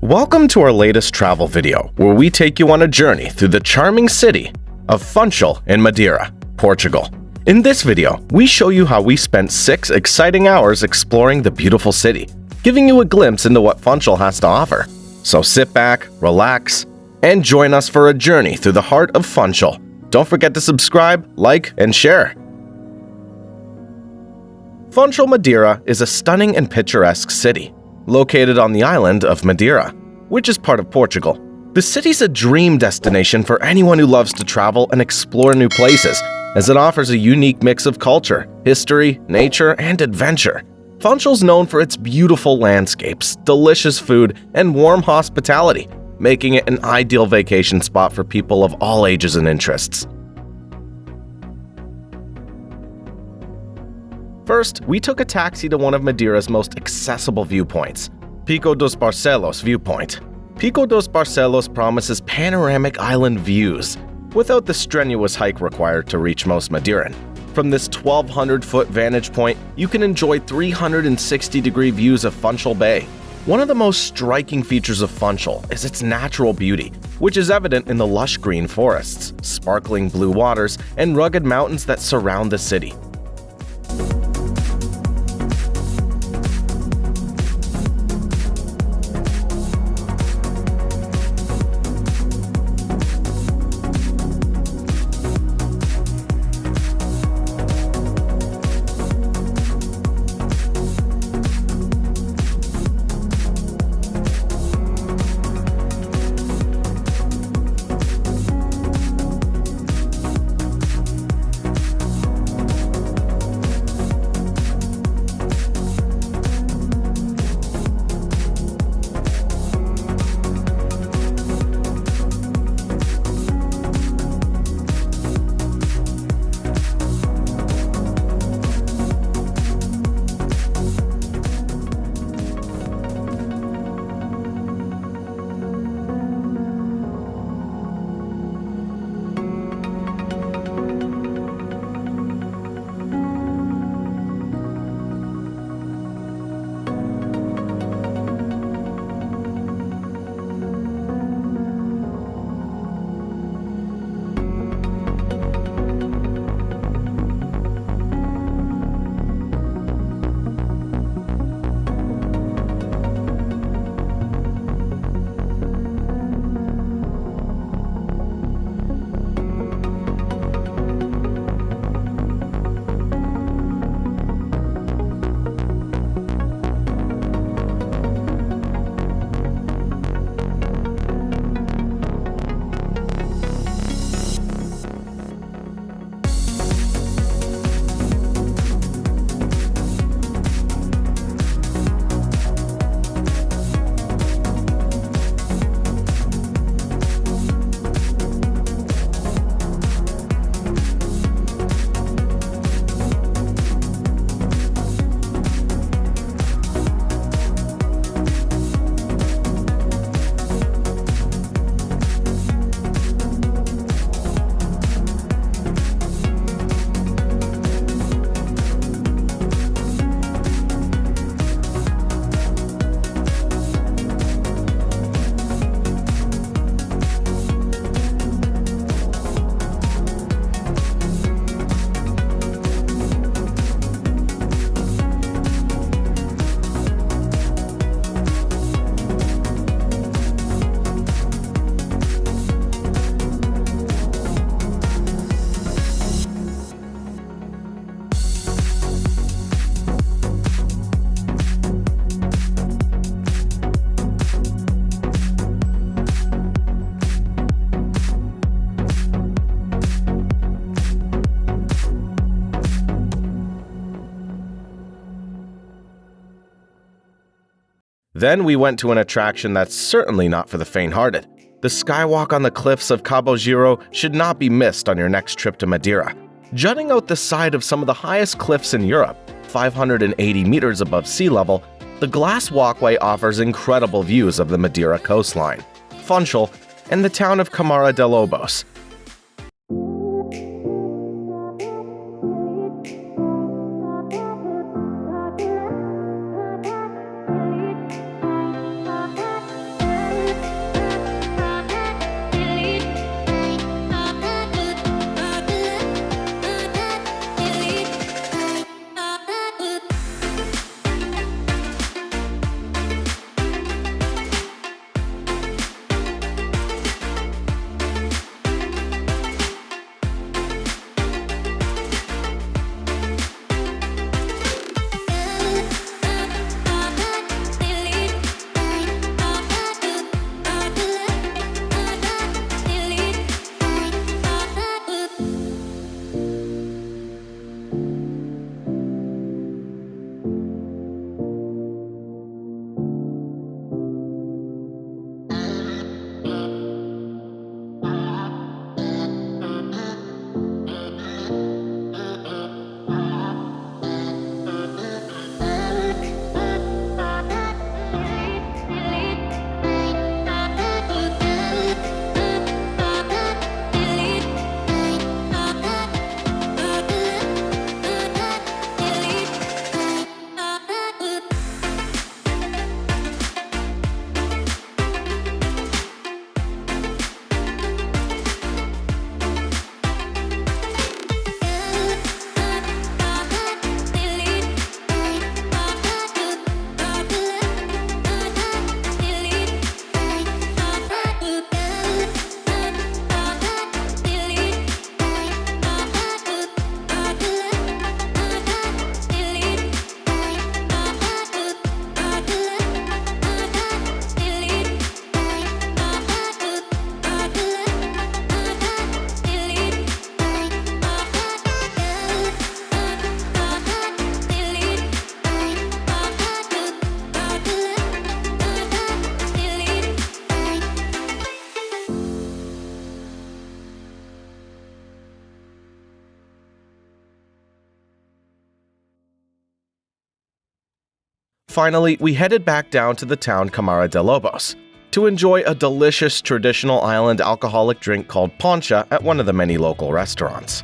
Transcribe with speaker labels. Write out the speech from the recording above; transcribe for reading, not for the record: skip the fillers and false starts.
Speaker 1: Welcome to our latest travel video, where we take you on a journey through the charming city of Funchal in Madeira, Portugal. In this video, we show you how we spent 6 exciting hours exploring the beautiful city, giving you a glimpse into what Funchal has to offer. So sit back, relax, and join us for a journey through the heart of Funchal. Don't forget to subscribe, like, and share. Funchal Madeira is a stunning and picturesque city, located on the island of Madeira, which is part of Portugal. The city's a dream destination for anyone who loves to travel and explore new places, as it offers a unique mix of culture, history, nature, and adventure. Funchal's known for its beautiful landscapes, delicious food, and warm hospitality, making it an ideal vacation spot for people of all ages and interests. First, we took a taxi to one of Madeira's most accessible viewpoints, Pico dos Barcelos Viewpoint. Pico dos Barcelos promises panoramic island views, without the strenuous hike required to reach most Madeiran. From this 1,200-foot vantage point, you can enjoy 360-degree views of Funchal Bay. One of the most striking features of Funchal is its natural beauty, which is evident in the lush green forests, sparkling blue waters, and rugged mountains that surround the city. Then we went to an attraction that's certainly not for the faint-hearted. The skywalk on the cliffs of Cabo Girão should not be missed on your next trip to Madeira. Jutting out the side of some of the highest cliffs in Europe, 580 meters above sea level, the glass walkway offers incredible views of the Madeira coastline, Funchal, and the town of Camara De Lobos. Finally, we headed back down to the town Camara De Lobos to enjoy a delicious traditional island alcoholic drink called Poncha at one of the many local restaurants.